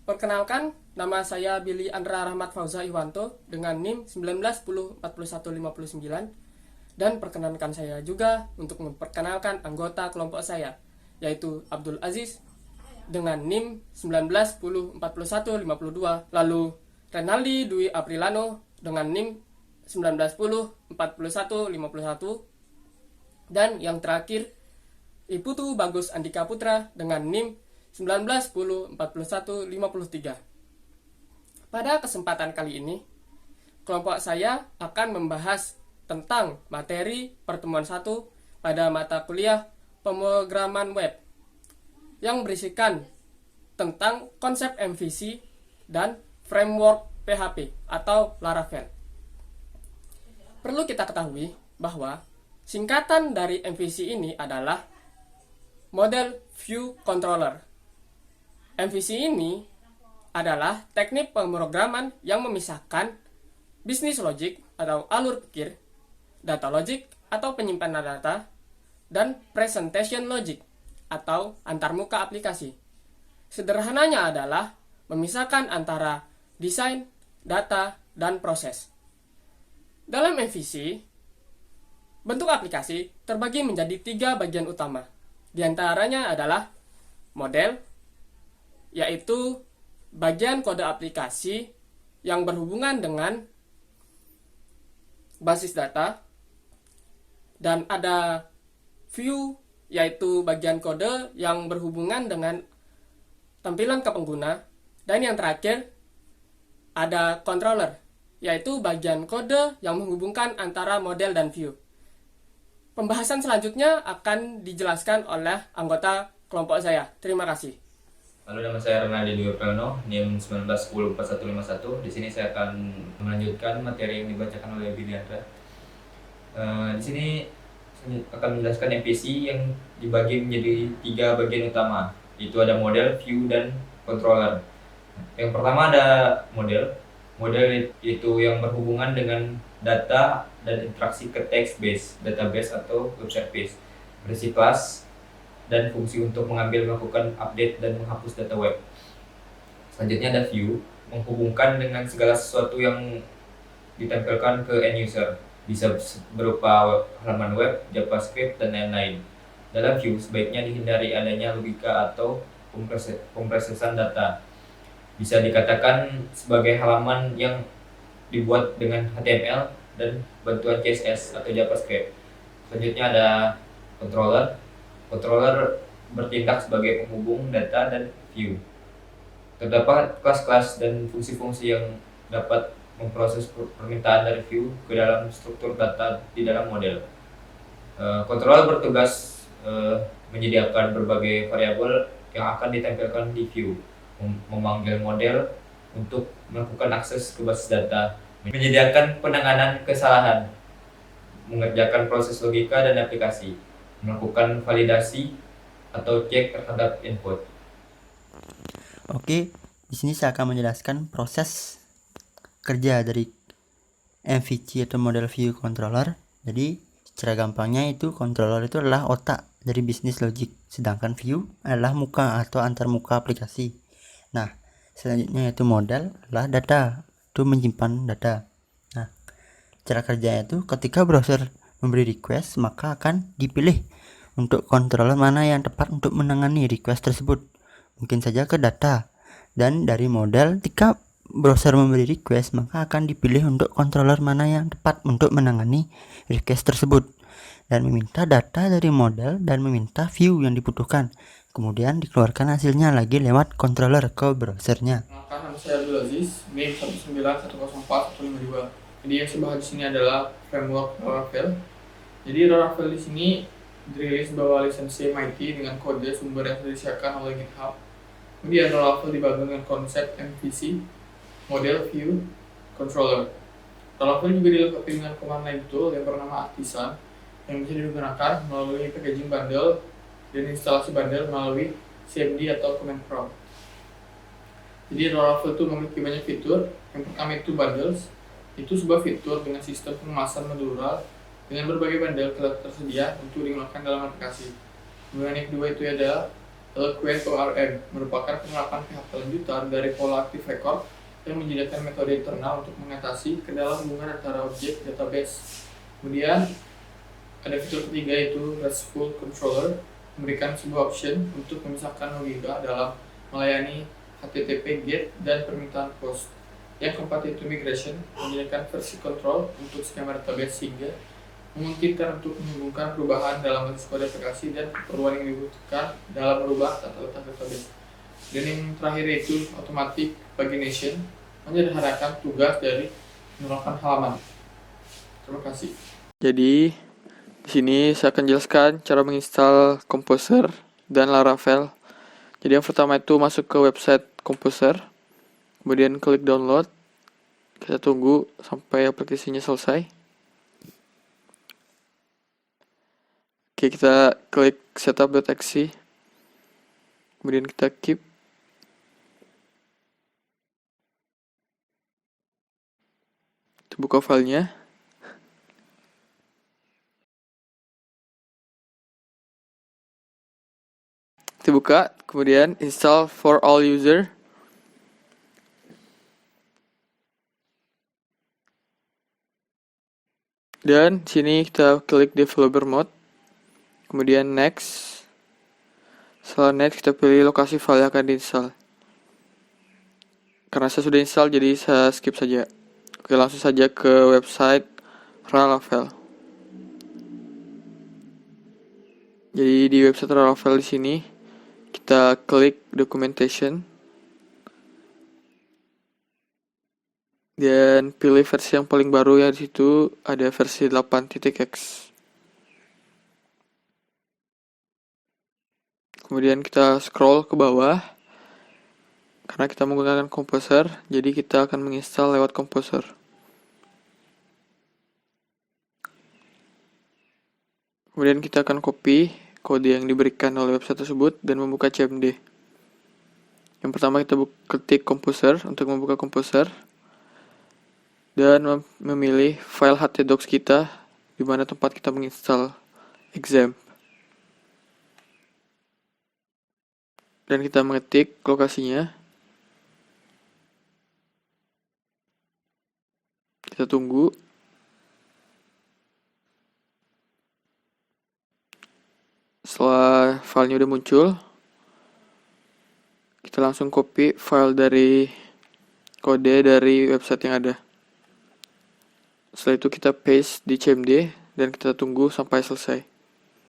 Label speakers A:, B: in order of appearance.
A: Perkenalkan, nama saya Billy Andra Rahmat Fauza Iwanto dengan NIM 19104159 dan perkenankan saya juga untuk memperkenalkan anggota kelompok saya, yaitu Abdul Aziz dengan NIM 19104152, lalu Renaldi Dwi Aprilano dengan NIM 19104151, dan yang terakhir Iputu Bagus Andika Putra dengan NIM 19104153. Pada kesempatan kali ini, kelompok saya akan membahas tentang materi pertemuan 1 pada mata kuliah pemrograman web yang berisikan tentang konsep MVC dan framework PHP atau Laravel. Perlu kita ketahui bahwa singkatan dari MVC ini adalah Model View Controller. MVC ini adalah teknik pemrograman yang memisahkan business logic atau alur pikir, data logic atau penyimpanan data, dan presentation logic atau antarmuka aplikasi. Sederhananya adalah memisahkan antara desain, data, dan proses. Dalam MVC, bentuk aplikasi terbagi menjadi 3 bagian utama. Di antaranya adalah model, yaitu bagian kode aplikasi yang berhubungan dengan basis data, dan ada view, yaitu bagian kode yang berhubungan dengan tampilan ke pengguna, dan yang terakhir ada controller, yaitu bagian kode yang menghubungkan antara model dan view. Pembahasan selanjutnya akan dijelaskan oleh anggota kelompok saya. Terima kasih.
B: Halo, nama saya Renaldi Dwi Aprilano, NIM 19104151. Di sini saya akan melanjutkan materi yang dibacakan oleh Billy Andra. Di sini saya akan menjelaskan MVC yang dibagi menjadi 3 bagian utama, yaitu ada model, view, dan controller. Yang pertama ada model. Model itu yang berhubungan dengan data dan interaksi ke text base, database atau web service, berisi kelas dan fungsi untuk mengambil, melakukan update, dan menghapus data web. Selanjutnya ada view, menghubungkan dengan segala sesuatu yang ditempelkan ke end user, bisa berupa halaman web, JavaScript, dan lain-lain. Dalam view, sebaiknya dihindari adanya logika atau pemrosesan data. Bisa dikatakan sebagai halaman yang dibuat dengan HTML dan bantuan CSS atau JavaScript. Selanjutnya ada controller. Controller bertindak sebagai penghubung data dan view. Terdapat kelas-kelas dan fungsi-fungsi yang dapat memproses permintaan dari view ke dalam struktur data di dalam model. Controller bertugas menyediakan berbagai variabel yang akan ditempelkan di view, memanggil model untuk melakukan akses ke basis data, menyediakan penanganan kesalahan, mengerjakan proses logika dan aplikasi, melakukan validasi atau cek terhadap input.
C: Oke, di sini saya akan menjelaskan proses kerja dari MVC atau Model View Controller. Jadi, secara gampangnya itu controller itu adalah otak dari business logic, sedangkan view adalah muka atau antarmuka aplikasi. Nah, selanjutnya yaitu model adalah data, itu menyimpan data. Nah, cara kerjanya itu ketika browser memberi request, maka akan dipilih untuk controller mana yang tepat untuk menangani request tersebut. Mungkin saja ke data, dan dari model ketika browser memberi request, maka akan dipilih untuk controller mana yang tepat untuk menangani request tersebut, dan meminta data dari model dan meminta view yang dibutuhkan. Kemudian dikeluarkan hasilnya lagi lewat controller ke browsernya.
D: Nama saya Abdul Aziz, NIM 19104152. Jadi yang saya bahas di sini adalah framework Laravel. Jadi Laravel di sini dirilis bawah lisensi MIT dengan kode sumber yang sudah disediakan oleh GitHub. Kemudian Laravel dibagi dengan konsep MVC, model, view, controller. Laravel juga dilengkapi dengan command line tool yang bernama Artisan yang bisa digunakan melalui packaging bundle dan instalasi bundle melalui CMD atau command prompt. Jadi Laravel itu memiliki banyak fitur. Yang pertama itu bundles. Itu sebuah fitur dengan sistem pengemasan modular dengan berbagai bundle tersedia untuk digunakan dalam aplikasi. Kemudian yang kedua itu ada Eloquent ORM merupakan penerapan PHP lanjutan dari Pola Active Record yang menyediakan metode internal untuk mengatasi kendala hubungan antara objek database. Kemudian ada fitur ketiga yaitu RESTful Controller, memberikan sebuah option untuk memisahkan logika dalam melayani HTTP GET dan permintaan POST. Yang keempat yaitu Migration, menyediakan versi control untuk skema database sehingga memungkinkan untuk menghubungkan perubahan dalam basis kode aplikasi dan keperluan yang dibutuhkan dalam merubah tata letak database. Dan yang terakhir yaitu Automatic Pagination, menyederhanakan tugas dari menurunkan halaman. Terima kasih. Jadi di sini saya akan jelaskan cara menginstal Composer dan Laravel. Jadi yang pertama itu masuk ke website Composer, kemudian klik download. Kita tunggu sampai aplikasinya selesai. Oke, kita klik setup.exe, kemudian kita keep. Kita buka filenya. Kita buka, kemudian install for all user. Dan sini kita klik developer mode. Kemudian next. Setelah next kita pilih lokasi file yang akan diinstal. Karena saya sudah install jadi saya skip saja. Oke, langsung saja ke website Laravel. Jadi di website Laravel di sini kita klik documentation dan pilih versi yang paling baru, ya di situ ada versi 8.x. Kemudian kita scroll ke bawah. Karena kita menggunakan Composer, jadi kita akan menginstal lewat Composer. Kemudian kita akan copy kode yang diberikan oleh website tersebut dan membuka CMD. Yang pertama kita ketik Composer untuk membuka Composer dan memilih file htdocs kita di mana tempat kita menginstal XAMPP. Dan kita mengetik lokasinya. Kita tunggu. Setelah filenya udah muncul, kita langsung copy file dari kode dari website yang ada. Setelah itu kita paste di CMD dan kita tunggu sampai selesai.